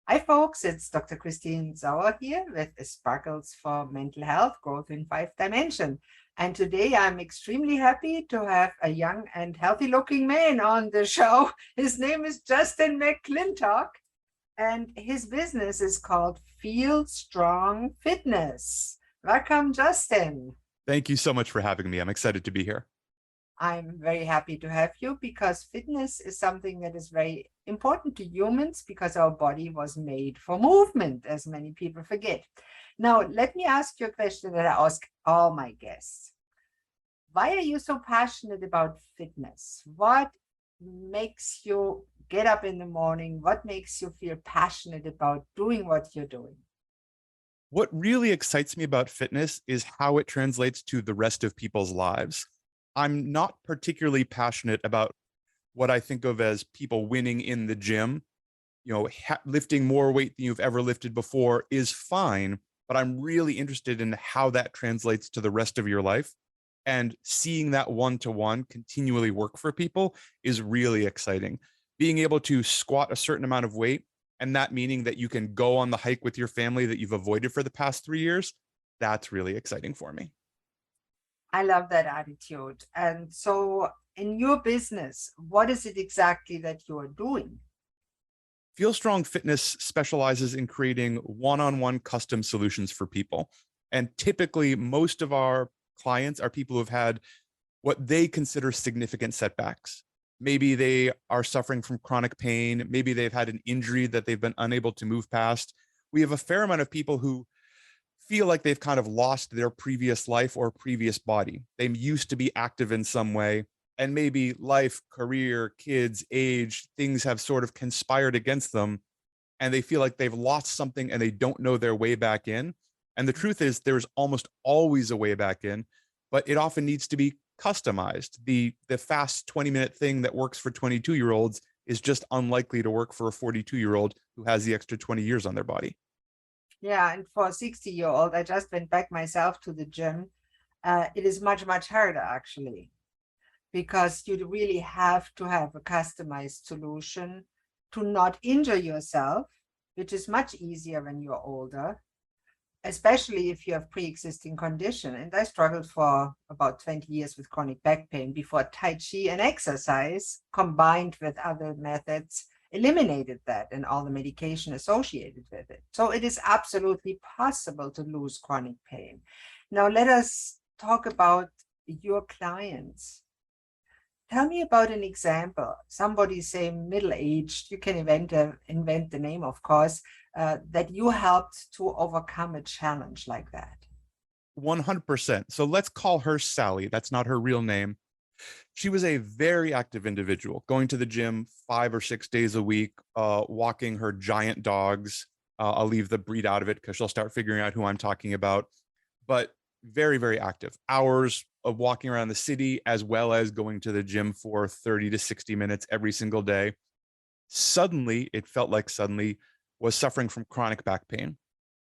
Hi, folks. It's Dr. Christine Sauer here with Sparkles for Mental Health Growth in 5 Dimension. And today I'm extremely happy to have a young and healthy looking man on the show. His name is Justin McClintock, and his business is called Feel Strong Fitness. Welcome, Justin. Thank you so much for having me. I'm excited to be here. I'm very happy to have you because fitness is something that is very important to humans because our body was made for movement, as many people forget. Now, let me ask you a question that I ask all my guests. Why are you so passionate about fitness? What makes you get up in the morning? What makes you feel passionate about doing what you're doing? What really excites me about fitness is how it translates to the rest of people's lives. I'm not particularly passionate about what I think of as people winning in the gym. Lifting more weight than you've ever lifted before is fine, but I'm really interested in how that translates to the rest of your life. And seeing that one-to-one continually work for people is really exciting. Being able to squat a certain amount of weight, and that meaning that you can go on the hike with your family that you've avoided for the past 3 years, that's really exciting for me. I love that attitude. And so, in your business, what is it exactly that you're doing? Feel Strong Fitness specializes in creating one-on-one custom solutions for people. And typically, most of our clients are people who've had what they consider significant setbacks. Maybe they are suffering from chronic pain. Maybe they've had an injury that they've been unable to move past. We have a fair amount of people who feel like they've kind of lost their previous life or previous body. They used to be active in some way, and maybe life, career, kids, age, things have sort of conspired against them, and they feel like they've lost something and they don't know their way back in. And the truth is, there's almost always a way back in, but it often needs to be customized. The fast 20-minute thing that works for 22-year-olds is just unlikely to work for a 42-year-old who has the extra 20 years on their body. Yeah, and for a 60-year-old, I just went back myself to the gym. It is much, much harder actually, because you really have to have a customized solution to not injure yourself, which is much easier when you're older, especially if you have pre-existing condition. And I struggled for about 20 years with chronic back pain before Tai Chi and exercise combined with other methods eliminated that and all the medication associated with it. So it is absolutely possible to lose chronic pain. Now let us talk about your clients. Tell me about an example. Somebody say middle-aged, you can invent the name, of course, that you helped to overcome a challenge like that. 100%. So let's call her Sally. That's not her real name. She was a very active individual, going to the gym 5 or 6 days a week, walking her giant dogs. I'll leave the breed out of it because she'll start figuring out who I'm talking about. But very, very active. Hours of walking around the city, as well as going to the gym for 30 to 60 minutes every single day. Suddenly, it felt like suddenly was suffering from chronic back pain.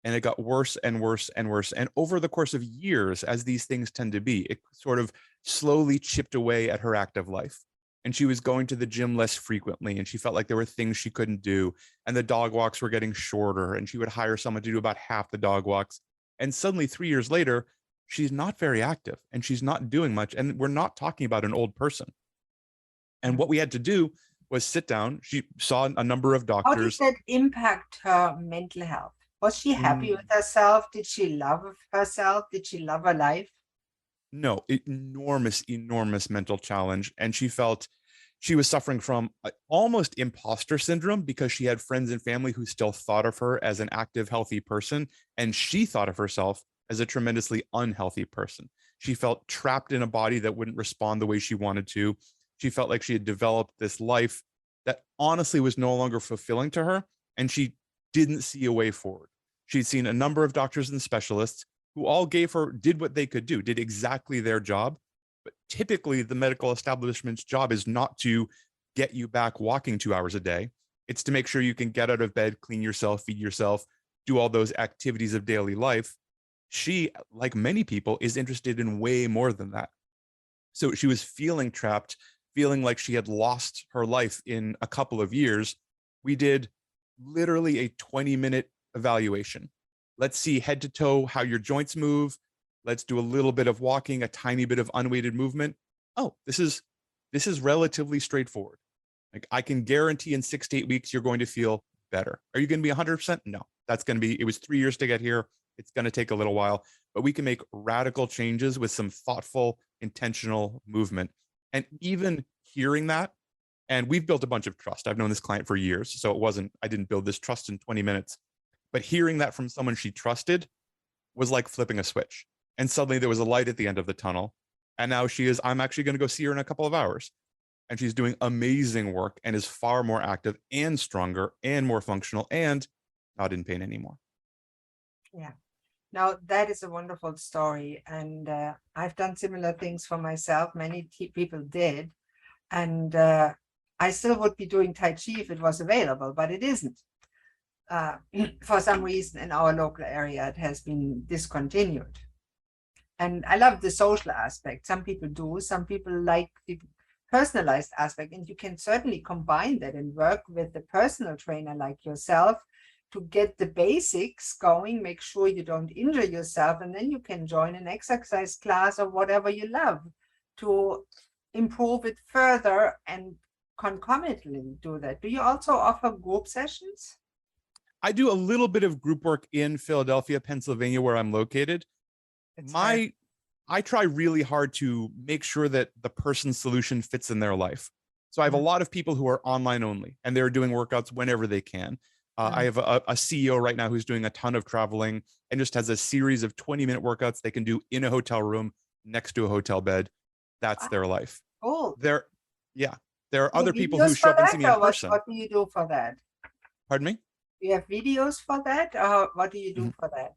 And it got worse and worse and worse. And over the course of years, as these things tend to be, it sort of slowly chipped away at her active life. And she was going to the gym less frequently, and she felt like there were things she couldn't do. And the dog walks were getting shorter, and she would hire someone to do about half the dog walks. And suddenly, 3 years later, she's not very active and she's not doing much. And we're not talking about an old person. And what we had to do was sit down. She saw a number of How did doctors. that impact her mental health? Was she happy with herself? Did she love herself? Did she love her life? No, enormous, enormous mental challenge. And she felt she was suffering from almost imposter syndrome because she had friends and family who still thought of her as an active, healthy person. And she thought of herself as a tremendously unhealthy person. She felt trapped in a body that wouldn't respond the way she wanted to. She felt like she had developed this life that honestly was no longer fulfilling to her. And she didn't see a way forward. She'd seen a number of doctors and specialists who all did what they could do, did exactly their job. But typically, the medical establishment's job is not to get you back walking 2 hours a day. It's to make sure you can get out of bed, clean yourself, feed yourself, do all those activities of daily life. She, like many people, is interested in way more than that. So she was feeling trapped, feeling like she had lost her life in a couple of years. We did literally a 20-minute evaluation. Let's see head to toe how your joints move. Let's do a little bit of walking, a tiny bit of unweighted movement. Oh, this is relatively straightforward. Like, I can guarantee in 6 to 8 weeks, you're going to feel better. Are you going to be 100%? No, that's going to be, it was 3 years to get here. It's going to take a little while, but we can make radical changes with some thoughtful, intentional movement. And even hearing that, and we've built a bunch of trust. I've known this client for years. So I didn't build this trust in 20 minutes, but hearing that from someone she trusted was like flipping a switch. And suddenly there was a light at the end of the tunnel. And now I'm actually going to go see her in a couple of hours. And she's doing amazing work and is far more active and stronger and more functional and not in pain anymore. Yeah. Now, that is a wonderful story. And I've done similar things for myself. Many people did. And I still would be doing Tai Chi if it was available, but it isn't. For some reason in our local area, it has been discontinued. And I love the social aspect. Some people do, some people like the personalized aspect. And you can certainly combine that and work with the personal trainer like yourself to get the basics going, make sure you don't injure yourself. And then you can join an exercise class or whatever you love to improve it further and concomitantly do that. Do you also offer group sessions? I do a little bit of group work in Philadelphia, Pennsylvania, where I'm located. I try really hard to make sure that the person's solution fits in their life. So I have a lot of people who are online only, and they're doing workouts whenever they can. I have a CEO right now who's doing a ton of traveling and just has a series of 20-minute workouts they can do in a hotel room next to a hotel bed. That's their life. Oh, There are other people who show up and see me in person. What do you do for that? Pardon me? Do you have videos for that? Or what do you do for that?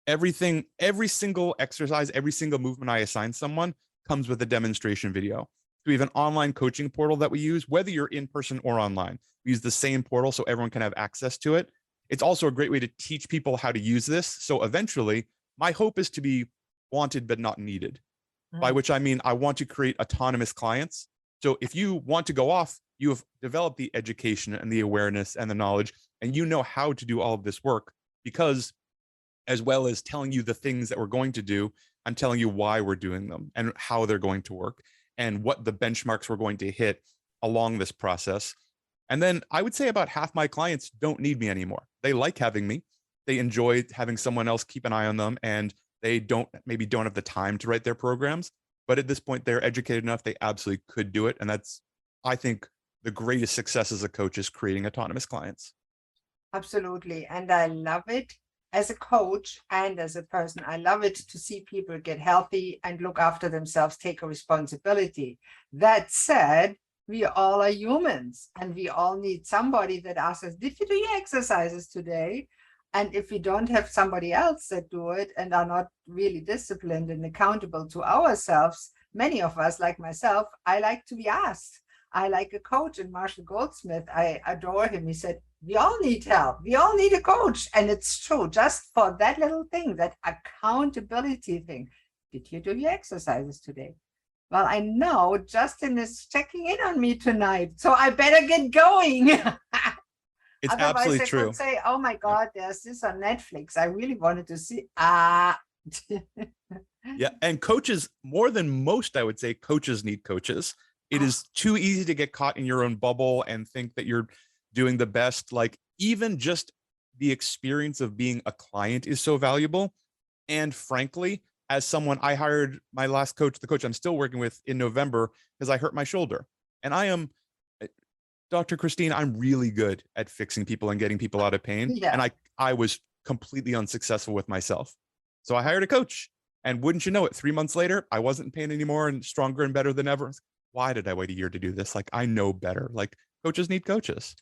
Everything, every single exercise, every single movement I assign someone comes with a demonstration video. So we have an online coaching portal that we use, whether you're in person or online. We use the same portal so everyone can have access to it. It's also a great way to teach people how to use this. So eventually, my hope is to be wanted but not needed, by which I mean I want to create autonomous clients. So if you want to go off, you have developed the education and the awareness and the knowledge, and you know how to do all of this work, because as well as telling you the things that we're going to do, I'm telling you why we're doing them and how they're going to work and what the benchmarks we're going to hit along this process. And then I would say about half my clients don't need me anymore. They like having me. They enjoy having someone else keep an eye on them, and they maybe don't have the time to write their programs. But at this point, they're educated enough, they absolutely could do it. And that's, I think, the greatest success as a coach is creating autonomous clients. Absolutely. And I love it as a coach and as a person. I love it to see people get healthy and look after themselves, take a responsibility. That said, we all are humans and we all need somebody that asks us, did you do your exercises today? And if we don't have somebody else that do it and are not really disciplined and accountable to ourselves, many of us, like myself, I like to be asked. I like a coach, and Marshall Goldsmith, I adore him. He said, we all need help. We all need a coach. And it's true, just for that little thing, that accountability thing. Did you do your exercises today? Well, I know Justin is checking in on me tonight, so I better get going. It's Otherwise, absolutely I true. could say, oh my God, there's this on Netflix. I really wanted to see. Yeah. And coaches, more than most, I would say, coaches need coaches. It is too easy to get caught in your own bubble and think that you're doing the best. Like, even just the experience of being a client is so valuable. And frankly, as someone, I hired my last coach, the coach I'm still working with, in November because I hurt my shoulder. And I am, Dr. Christine, I'm really good at fixing people and getting people out of pain. Yeah. And I was completely unsuccessful with myself. So I hired a coach. And wouldn't you know it, 3 months later, I wasn't in pain anymore and stronger and better than ever. Why did I wait a year to do this? Like, I know better. Like, coaches need coaches.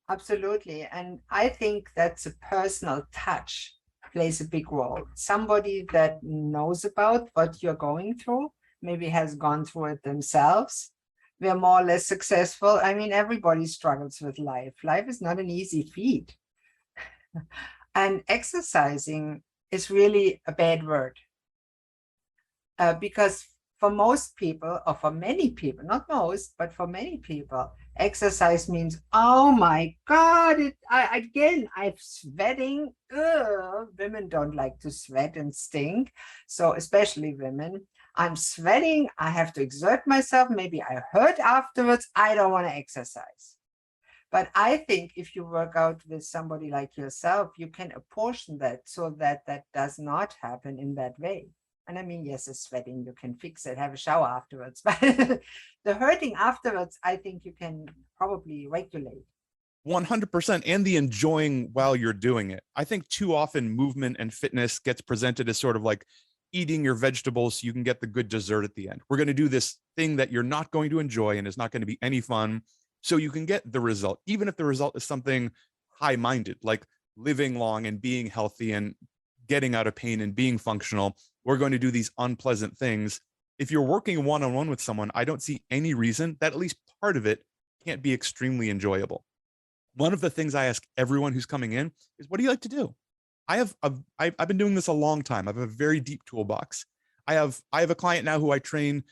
Absolutely. And I think that's a personal touch plays a big role. Somebody that knows about what you're going through, maybe has gone through it themselves. We're more or less successful. I mean, everybody struggles with life. Life is not an easy feat. And exercising is really a bad word. Because for most people, or for many people, not most, but for many people, Exercise means, oh my God, I'm sweating. Ugh. Women don't like to sweat and stink. So especially women, I'm sweating. I have to exert myself. Maybe I hurt afterwards. I don't want to exercise. But I think if you work out with somebody like yourself, you can apportion that so that that does not happen in that way. And I mean, yes, it's sweating, you can fix it, have a shower afterwards. But the hurting afterwards, I think you can probably regulate. 100%, and the enjoying while you're doing it. I think too often movement and fitness gets presented as sort of like eating your vegetables so you can get the good dessert at the end. We're going to do this thing that you're not going to enjoy and is not going to be any fun so you can get the result, even if the result is something high-minded, like living long and being healthy and getting out of pain and being functional. We're going to do these unpleasant things. If you're working one-on-one with someone, I don't see any reason that at least part of it can't be extremely enjoyable. One of the things I ask everyone who's coming in is, what do you like to do? I've been doing this a long time. I have a very deep toolbox. I have a client now who I train.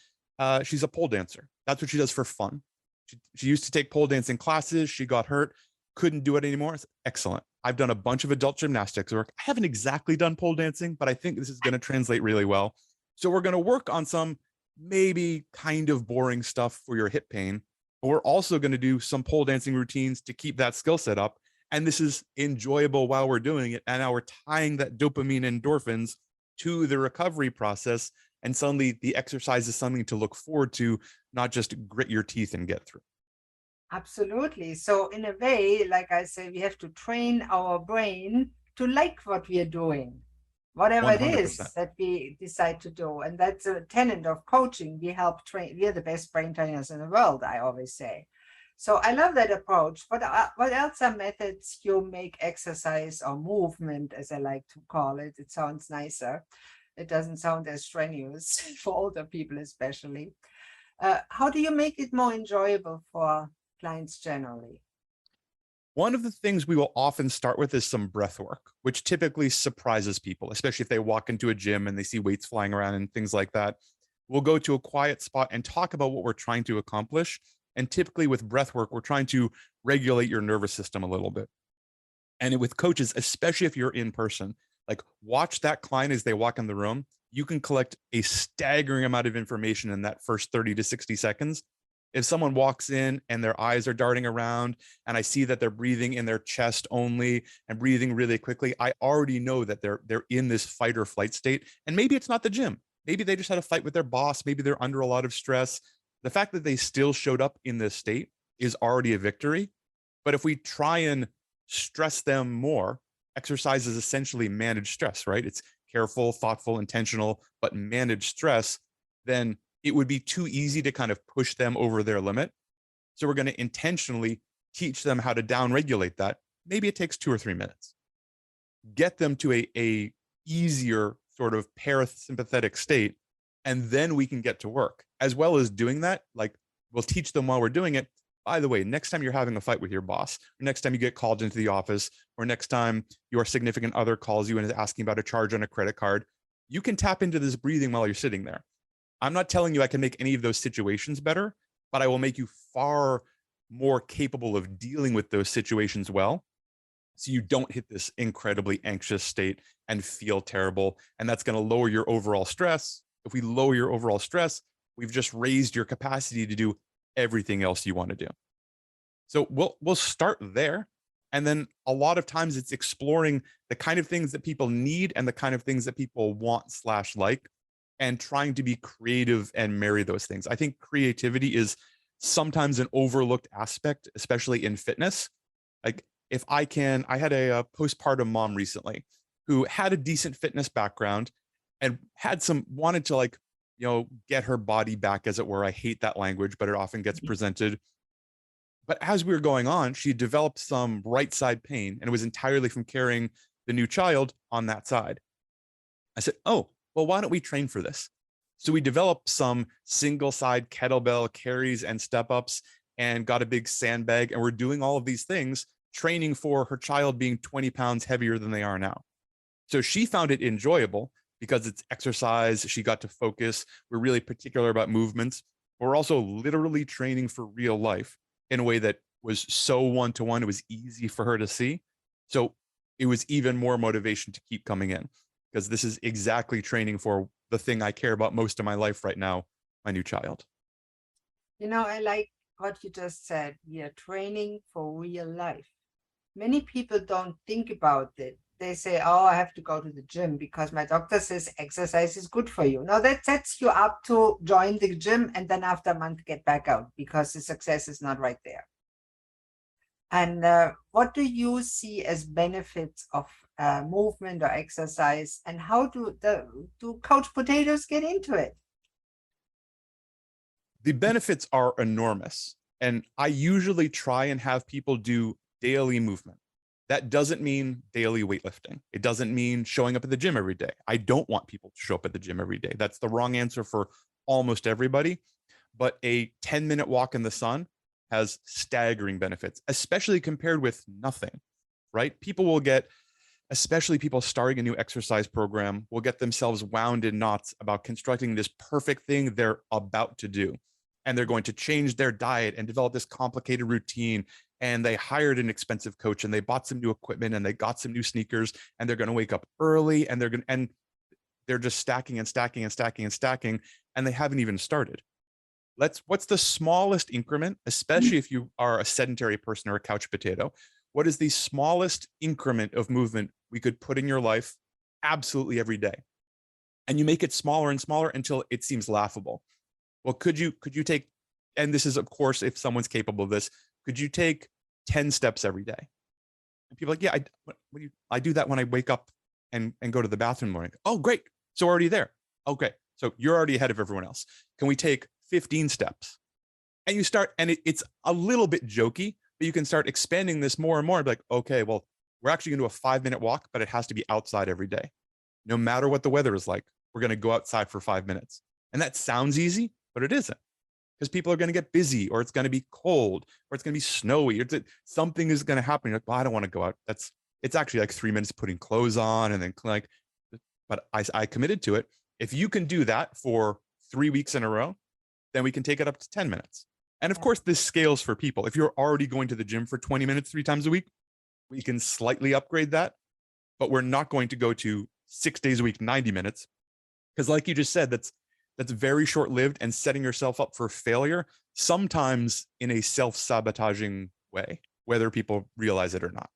She's a pole dancer. That's what she does for fun. She used to take pole dancing classes. She got hurt, couldn't do it anymore. It's excellent. I've done a bunch of adult gymnastics work. I haven't exactly done pole dancing, but I think this is going to translate really well. So we're going to work on some maybe kind of boring stuff for your hip pain. But we're also going to do some pole dancing routines to keep that skill set up. And this is enjoyable while we're doing it. And now we're tying that dopamine and endorphins to the recovery process. And suddenly the exercise is something to look forward to, not just grit your teeth and get through. Absolutely. So in a way, like I say, we have to train our brain to like what we are doing, whatever it 100%. is that we decide to do. And that's a tenet of coaching. We help train, we are the best brain trainers in the world, I always say. So I love that approach. What else are methods you make exercise or movement, as I like to call it? It sounds nicer. It doesn't sound as strenuous for older people, especially. How do you make it more enjoyable for clients generally? One of the things we will often start with is some breath work, which typically surprises people, especially if they walk into a gym and they see weights flying around and things like that. We'll go to a quiet spot and talk about what we're trying to accomplish. And typically with breath work, we're trying to regulate your nervous system a little bit. And with coaches, especially if you're in person, like watch that client as they walk in the room. You can collect a staggering amount of information in that first 30 to 60 seconds. If someone walks in and their eyes are darting around and I see that they're breathing in their chest only and breathing really quickly, I already know that they're in this fight or flight state. And maybe it's not the gym. Maybe they just had a fight with their boss. Maybe they're under a lot of stress. The fact that they still showed up in this state is already a victory. But if we try and stress them more, exercise is essentially managed stress, right? It's careful, thoughtful, intentional, but managed stress. Then it would be too easy to kind of push them over their limit. So we're going to intentionally teach them how to downregulate that. Maybe it takes 2 or 3 minutes. Get them to a easier sort of parasympathetic state, and then we can get to work. As well as doing that, like we'll teach them while we're doing it. By the way, next time you're having a fight with your boss, or next time you get called into the office, or next time your significant other calls you and is asking about a charge on a credit card, you can tap into this breathing while you're sitting there. I'm not telling you I can make any of those situations better, but I will make you far more capable of dealing with those situations well. So you don't hit this incredibly anxious state and feel terrible. And that's going to lower your overall stress. If we lower your overall stress, we've just raised your capacity to do everything else you want to do. So we'll start there. And then a lot of times it's exploring the kind of things that people need and the kind of things that people want / like, and trying to be creative and marry those things. I think creativity is sometimes an overlooked aspect, especially in fitness. Like if I had a postpartum mom recently who had a decent fitness background and wanted to like, get her body back, as it were. I hate that language, but it often gets presented. But as we were going on, she developed some right side pain, and it was entirely from carrying the new child on that side. I said, oh, well, why don't we train for this? So we developed some single side kettlebell carries and step ups and got a big sandbag. And we're doing all of these things, training for her child being 20 pounds heavier than they are now. So she found it enjoyable because it's exercise. She got to focus. We're really particular about movements. We're also literally training for real life. in a way that was so one-to-one, it was easy for her to see. So it was even more motivation to keep coming in, because this is exactly training for the thing I care about most in my life right now, my new child. I like what you just said. We are training for real life. Many people don't think about it. They say, oh, I have to go to the gym because my doctor says exercise is good for you. No, that sets you up to join the gym and then after a month get back out because the success is not right there. And what do you see as benefits of movement or exercise, and how do couch potatoes get into it? The benefits are enormous. And I usually try and have people do daily movement. That doesn't mean daily weightlifting. It doesn't mean showing up at the gym every day. I don't want people to show up at the gym every day. That's the wrong answer for almost everybody. But a 10-minute walk in the sun has staggering benefits, especially compared with nothing, right? People will get, especially people starting a new exercise program, will get themselves wound in knots about constructing this perfect thing they're about to do. And they're going to change their diet and develop this complicated routine. And they hired an expensive coach and they bought some new equipment and they got some new sneakers and they're going to wake up early and they're just stacking and stacking and stacking and stacking. And they haven't even started. What's the smallest increment, especially if you are a sedentary person or a couch potato? What is the smallest increment of movement we could put in your life absolutely every day? And you make it smaller and smaller until it seems laughable. Well, could you take, and this is, of course, if someone's capable of this, could you take 10 steps every day? And people are like, yeah, I do that when I wake up and go to the bathroom in the morning. Oh, great. So we're already there. Okay. So you're already ahead of everyone else. Can we take 15 steps? And you start, and it's a little bit jokey, but you can start expanding this more and more. Like, okay, well, we're actually going to do a 5-minute walk, but it has to be outside every day. No matter what the weather is like, we're going to go outside for 5 minutes. And that sounds easy, but it isn't, because people are going to get busy, or it's going to be cold, or it's going to be snowy, or something is going to happen. You're like, well, I don't want to go out. It's actually like 3 minutes putting clothes on and then but I committed to it. If you can do that for 3 weeks in a row, then we can take it up to 10 minutes. And of course, this scales for people. If you're already going to the gym for 20 minutes 3 times a week, we can slightly upgrade that, but we're not going to go to 6 days a week, 90 minutes. Because like you just said, that's very short-lived and setting yourself up for failure, sometimes in a self-sabotaging way, whether people realize it or not.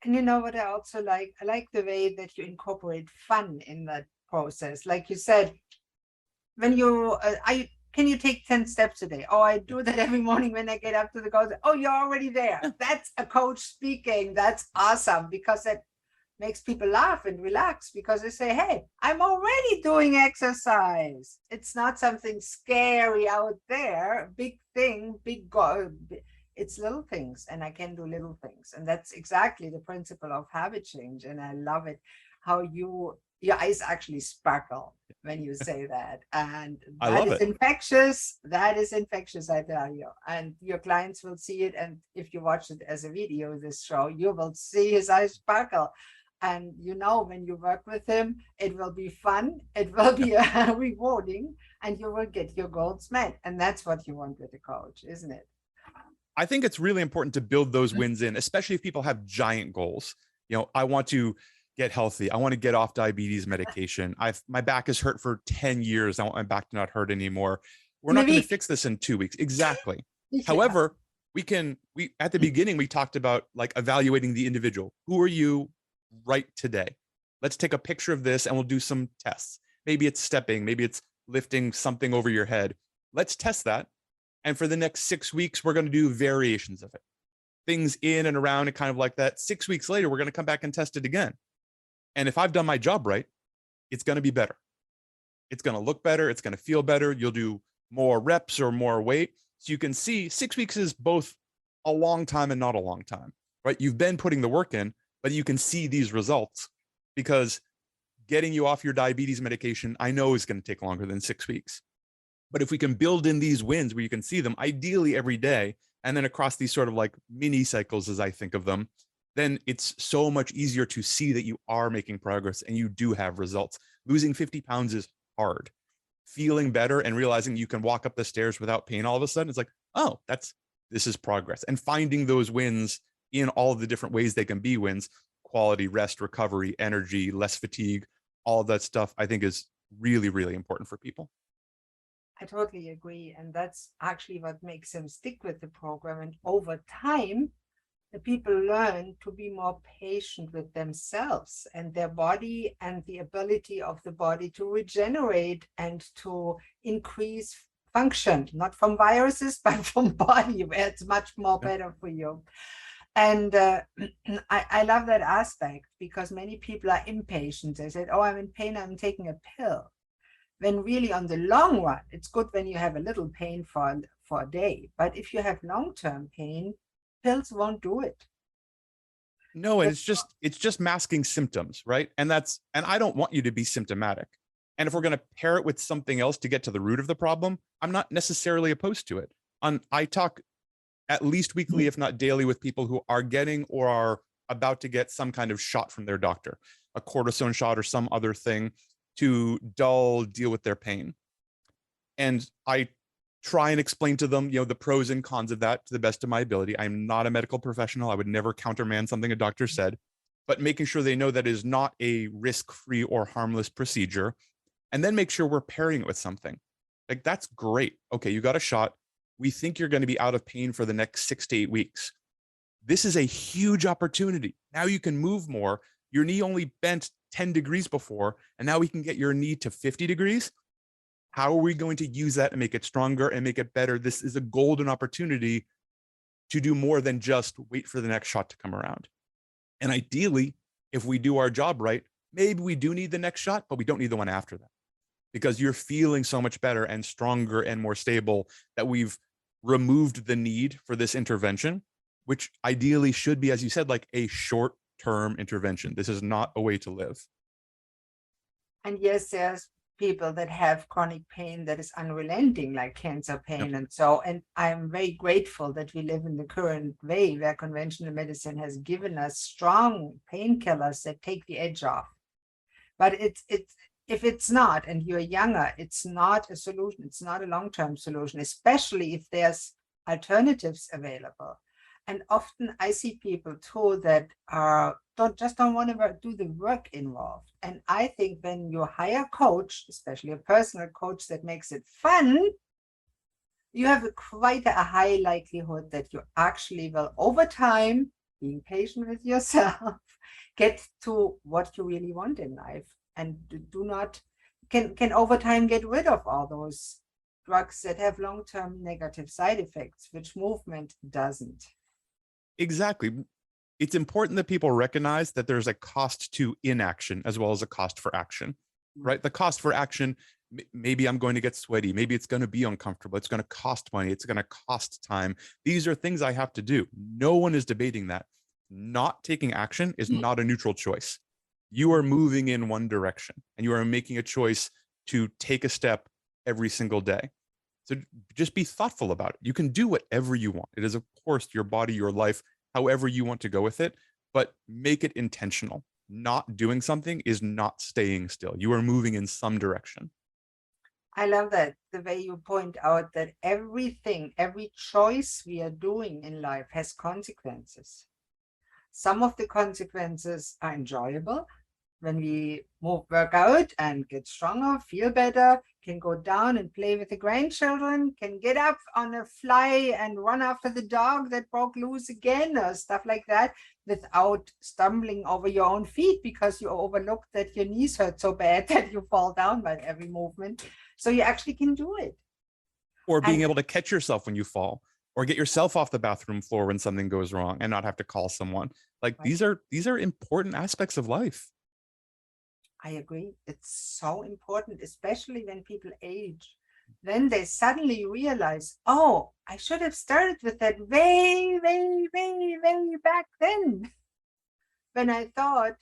And you know what I also like? I like the way that you incorporate fun in that process. Like you said, when can you take 10 steps a day? Oh, I do that every morning when I get up to the goal. Oh, you're already there. Yeah. That's a coach speaking. That's awesome, because that makes people laugh and relax, because they say, hey, I'm already doing exercise. It's not something scary out there, big thing, big goal. It's little things, and I can do little things. And that's exactly the principle of habit change. And I love it how your eyes actually sparkle when you say that. And I that love is it. infectious. That is infectious, I tell you. And your clients will see it. And if you watch it as a video, this show, you will see his eyes sparkle. And when you work with him, it will be fun, it will be rewarding, and you will get your goals met. And that's what you want with a coach, isn't it? I think it's really important to build those wins in, especially if people have giant goals. I want to get healthy. I want to get off diabetes medication. My back is hurt for 10 years. I want my back to not hurt anymore. We're not going to fix this in 2 weeks. Exactly. Yeah. However, we at the beginning, we talked about like evaluating the individual. Who are you right today? Let's take a picture of this and we'll do some tests. Maybe it's stepping, maybe it's lifting something over your head. Let's test that. And for the next 6 weeks, we're going to do variations of it. Things in and around it, kind of like that. 6 weeks later, we're going to come back and test it again. And if I've done my job right, it's going to be better. It's going to look better. It's going to feel better. You'll do more reps or more weight. So you can see 6 weeks is both a long time and not a long time, right? You've been putting the work in, but you can see these results, because getting you off your diabetes medication, I know, is going to take longer than 6 weeks. But if we can build in these wins where you can see them, ideally every day, and then across these sort of like mini cycles, as I think of them, then it's so much easier to see that you are making progress and you do have results. Losing 50 pounds is hard. Feeling better and realizing you can walk up the stairs without pain all of a sudden, it's like, oh, that's this is progress. And finding those wins in all of the different ways they can be wins, quality, rest, recovery, energy, less fatigue, all of that stuff, I think is really, really important for people. I totally agree. And that's actually what makes them stick with the program. And over time, the people learn to be more patient with themselves and their body and the ability of the body to regenerate and to increase function, not from viruses, but from body, where it's much more better for you. And I love that aspect, because many people are impatient. They said, oh, I'm in pain, I'm taking a pill. When really on the long run, it's good when you have a little pain for a day. But if you have long-term pain, pills won't do it. No, and it's just masking symptoms, right? And I don't want you to be symptomatic. And if we're going to pair it with something else to get to the root of the problem, I'm not necessarily opposed to it. I talk at least weekly, if not daily, with people who are getting or are about to get some kind of shot from their doctor, a cortisone shot or some other thing to deal with their pain. And I try and explain to them, the pros and cons of that to the best of my ability. I'm not a medical professional. I would never countermand something a doctor said, but making sure they know that it is not a risk-free or harmless procedure. And then make sure we're pairing it with something. Like, that's great. Okay, you got a shot. We think you're going to be out of pain for the next 6 to 8 weeks. This is a huge opportunity. Now you can move more. Your knee only bent 10 degrees before, and now we can get your knee to 50 degrees. How are we going to use that and make it stronger and make it better? This is a golden opportunity to do more than just wait for the next shot to come around. And ideally, if we do our job right, maybe we do need the next shot, but we don't need the one after that, because you're feeling so much better and stronger and more stable that we've removed the need for this intervention, which ideally should be, as you said, like a short-term intervention. This is not a way to live. And yes, there's people that have chronic pain that is unrelenting, like cancer pain. Yep. And so, and I'm very grateful that we live in the current way where conventional medicine has given us strong painkillers that take the edge off. But if it's not, and you're younger, it's not a solution. It's not a long-term solution, especially if there's alternatives available. And often I see people too that don't want to do the work involved. And I think when you hire a coach, especially a personal coach that makes it fun, you have quite a high likelihood that you actually will, over time, being patient with yourself, get to what you really want in life, and can over time get rid of all those drugs that have long-term negative side effects, which movement doesn't. Exactly. It's important that people recognize that there's a cost to inaction as well as a cost for action, right? The cost for action, maybe I'm going to get sweaty. Maybe it's going to be uncomfortable. It's going to cost money. It's going to cost time. These are things I have to do. No one is debating that. Not taking action is not a neutral choice. You are moving in one direction and you are making a choice to take a step every single day. So just be thoughtful about it. You can do whatever you want. It is, of course, your body, your life, however you want to go with it, but make it intentional. Not doing something is not staying still. You are moving in some direction. I love that, the way you point out that everything, every choice we are doing in life has consequences. Some of the consequences are enjoyable. When we work out and get stronger, feel better, can go down and play with the grandchildren, can get up on a fly and run after the dog that broke loose again, or stuff like that, without stumbling over your own feet because you overlooked that your knees hurt so bad that you fall down by every movement. So you actually can do it. Or being able to catch yourself when you fall, or get yourself off the bathroom floor when something goes wrong and not have to call someone. Like, right. these are important aspects of life. I agree. It's so important, especially when people age. Then they suddenly realize, oh, I should have started with that way, way, way, way back then. When I thought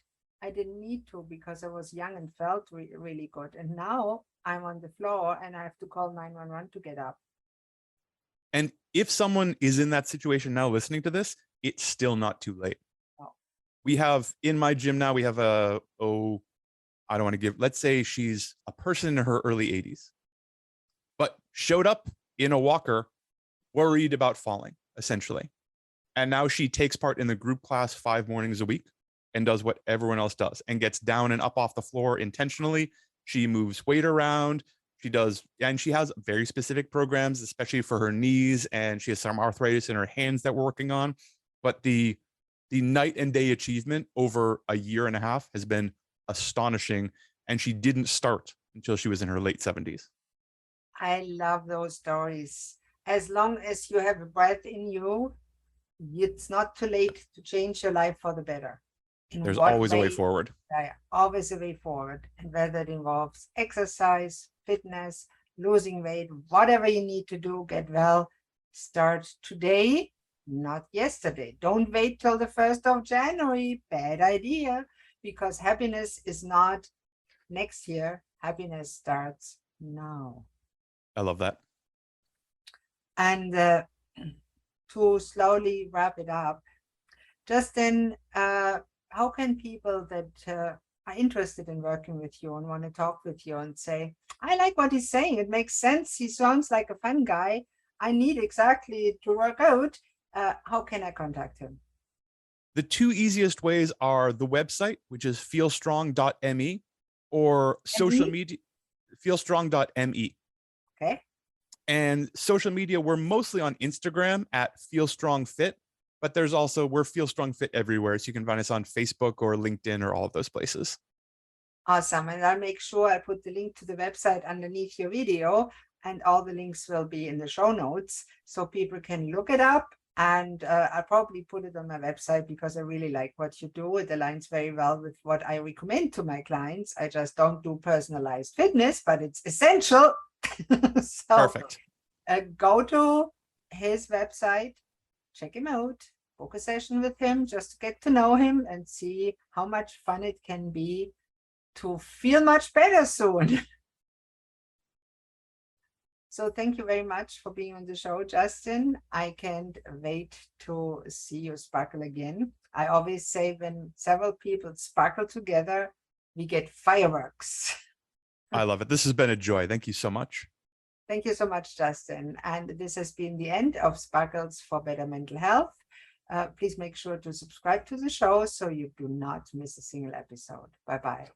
I didn't need to because I was young and felt really good. And now I'm on the floor and I have to call 911 to get up. And if someone is in that situation now listening to this, it's still not too late. Oh. We have, in my gym now, we have I don't want to give, let's say she's a person in her early 80s, but showed up in a walker, worried about falling. essentially. And now she takes part in the group class 5 mornings a week and does what everyone else does and gets down and up off the floor intentionally. She moves weight around. She does, and she has very specific programs, especially for her knees, and she has some arthritis in her hands that we're working on. But the night and day achievement over a year and a half has been astonishing. And she didn't start until she was in her late 70s. I love those stories. As long as you have a breath in you, it's not too late to change your life for the better. In There's what always a way way? forward. Yeah, always a way forward. And whether it involves exercise, fitness, losing weight, whatever you need to do, get well, start today, not yesterday. Don't wait till the 1st of January. Bad idea, because happiness is not next year. Happiness starts now. I love that. And to slowly wrap it up, Justin, how can people that are interested in working with you and want to talk with you and say, I like what he's saying, it makes sense, he sounds like a fun guy, I need exactly to work out, how can I contact him? The 2 easiest ways are the website, which is feelstrong.me, or social media, feelstrong.me. Okay. And social media, we're mostly on Instagram at feelstrongfit, but there's also, we're Feel Strong Fit everywhere. So you can find us on Facebook or LinkedIn or all of those places. Awesome. And I'll make sure I put the link to the website underneath your video, and all the links will be in the show notes so people can look it up. And I'll probably put it on my website because I really like what you do. It aligns very well with what I recommend to my clients. I just don't do personalized fitness, but it's essential. So Perfect. Go to his website, check him out, book a session with him just to get to know him and see how much fun it can be to feel much better soon. So thank you very much for being on the show, Justin. I can't wait to see you sparkle again. I always say when several people sparkle together, we get fireworks. I love it. This has been a joy. Thank you so much. Thank you so much, Justin. And this has been the end of Sparkles for Better Mental Health. Please make sure to subscribe to the show so you do not miss a single episode. Bye-bye.